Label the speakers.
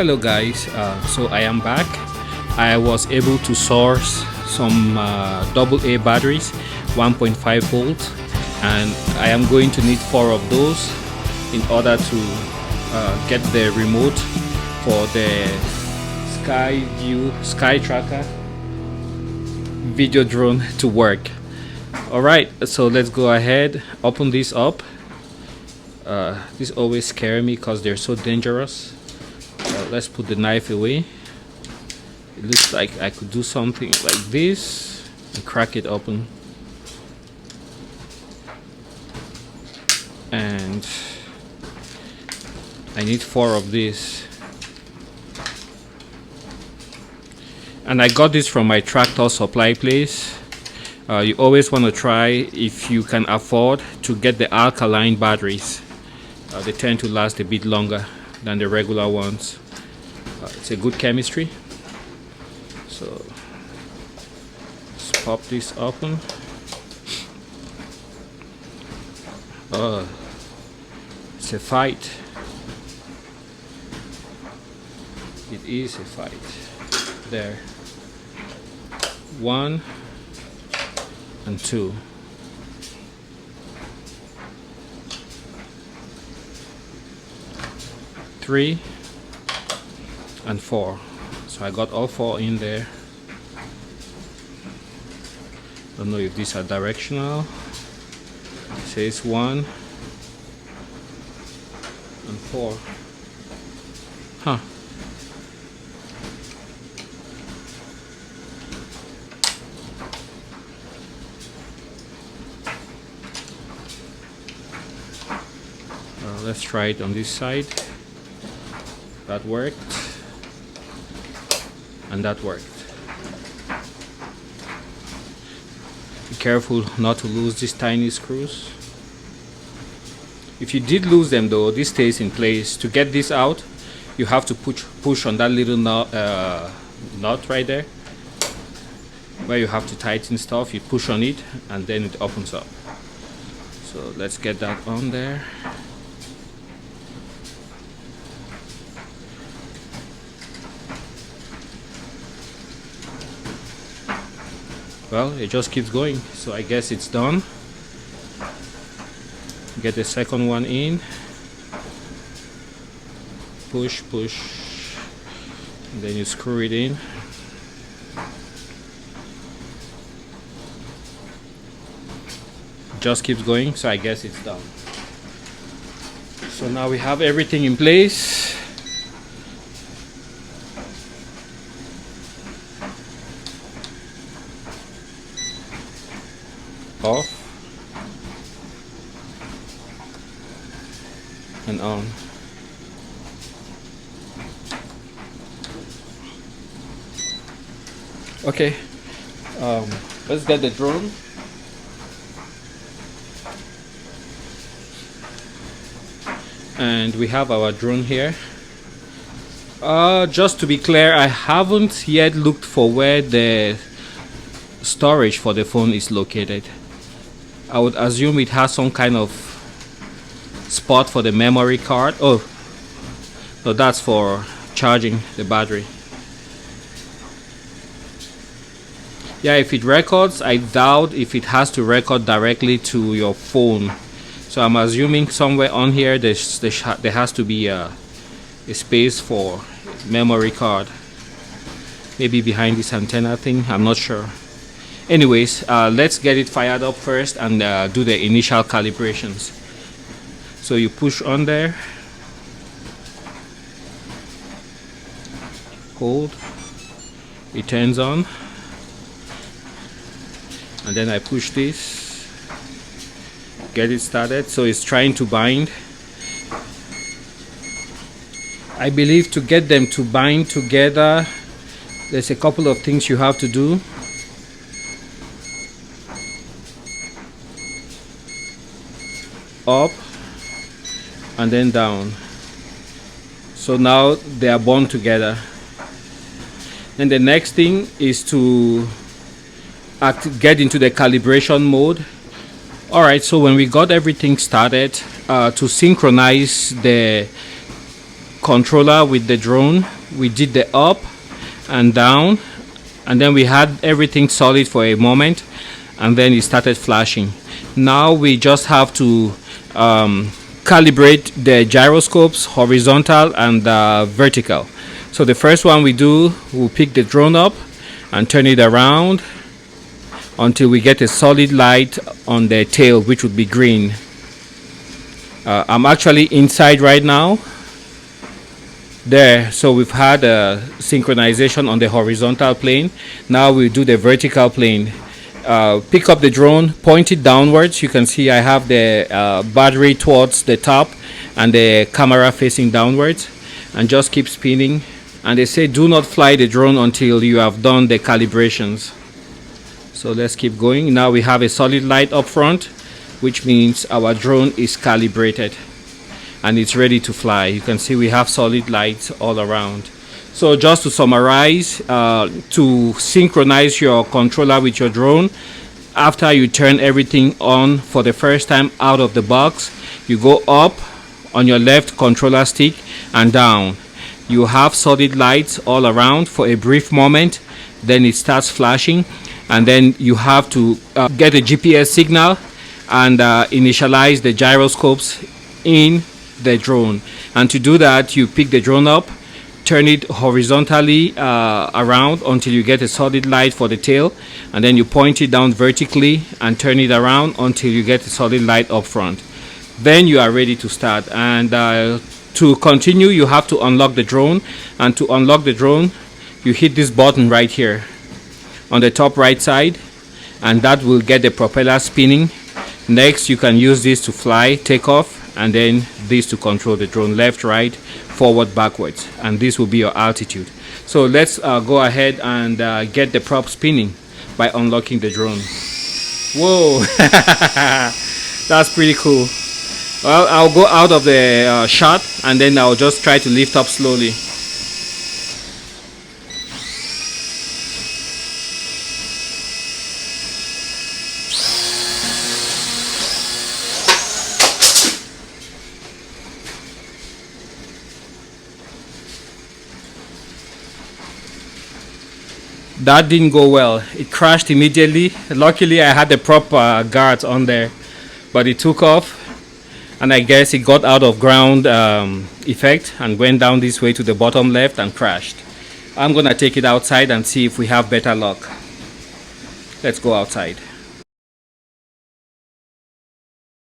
Speaker 1: Hello guys, so I am back. I was able to source some AA batteries, 1.5 volts, and I am going to need 4 of those in order to get the remote for the Skytracker video drone to work. Alright, so let's go ahead, open this up. This always scares me because they're so dangerous. Let's put the knife away. It looks like I could do something like this and crack it open. And I need 4 of these. And I got this from my tractor supply place. You always want to try, if you can afford, to get the alkaline batteries. They tend to last a bit longer than the regular ones. It's a good chemistry. So let's pop this open. It's a fight. It is a fight. There. 1 and 2. 3 and 4. So I got all 4 in there. Don't know if these are directional. It says 1 and 4. Huh. Let's try it on this side. That worked, and that worked. Be careful not to lose these tiny screws. If you did lose them though, this stays in place. To get this out, you have to push on that little nut right there, where you have to tighten stuff. You push on it and then it opens up. So let's get that on there. Well, it just keeps going, so I guess it's done. Get the second one in. Push, push, and then you screw it in. Just keeps going, so I guess it's done. So now we have everything in place. Off and on. Okay, let's get the drone. And we have our drone here. Just to be clear, I haven't yet looked for where the storage for the phone is located. I would assume it has some kind of spot for the memory card. Oh, so that's for charging the battery. Yeah, if it records, I doubt if it has to record directly to your phone. So I'm assuming somewhere on here there has to be a space for memory card. Maybe behind this antenna thing, I'm not sure. Anyways, let's get it fired up first and do the initial calibrations. So you push on there, hold, it turns on, and then I push this, get it started. So it's trying to bind. I believe to get them to bind together, there's a couple of things you have to do. Up and then down. So now they are bound together. Then the next thing is to get into the calibration mode. Alright, so when we got everything started, to synchronize the controller with the drone. We did the up and down, and then we had everything solid for a moment, and then it started flashing. Now we just have to calibrate the gyroscopes, horizontal and vertical. So the first one we do, we'll pick the drone up and turn it around until we get a solid light on the tail, which would be green. I'm actually inside right now. There, so we've had a synchronization on the horizontal plane. Now we'll do the vertical plane. Pick up the drone, point it downwards. You can see I have the battery towards the top and the camera facing downwards, and just keep spinning. And they say do not fly the drone until you have done the calibrations. So let's keep going. Now we have a solid light up front, which means our drone is calibrated and it's ready to fly. You can see we have solid lights all around. So just to summarize, to synchronize your controller with your drone, after you turn everything on for the first time out of the box, you go up on your left controller stick and down. You have solid lights all around for a brief moment, then it starts flashing, and then you have to get a GPS signal and initialize the gyroscopes in the drone. And to do that, you pick the drone up, turn it horizontally around until you get a solid light for the tail, and then you point it down vertically and turn it around until you get a solid light up front. Then you are ready to start. And to continue, you have to unlock the drone, and to unlock the drone you hit this button right here on the top right side, and that will get the propeller spinning. Next, you can use this to fly, take off, and then this to control the drone, left, right, forward, backwards, and this will be your altitude. So let's go ahead and get the prop spinning by unlocking the drone. Whoa, that's pretty cool. Well, I'll go out of the shot, and then I'll just try to lift up slowly. That didn't go well. It crashed immediately. Luckily I had the prop guards on there, but it took off, and I guess it got out of ground effect and went down this way to the bottom left and crashed. I'm gonna take it outside and see if we have better luck. Let's go outside.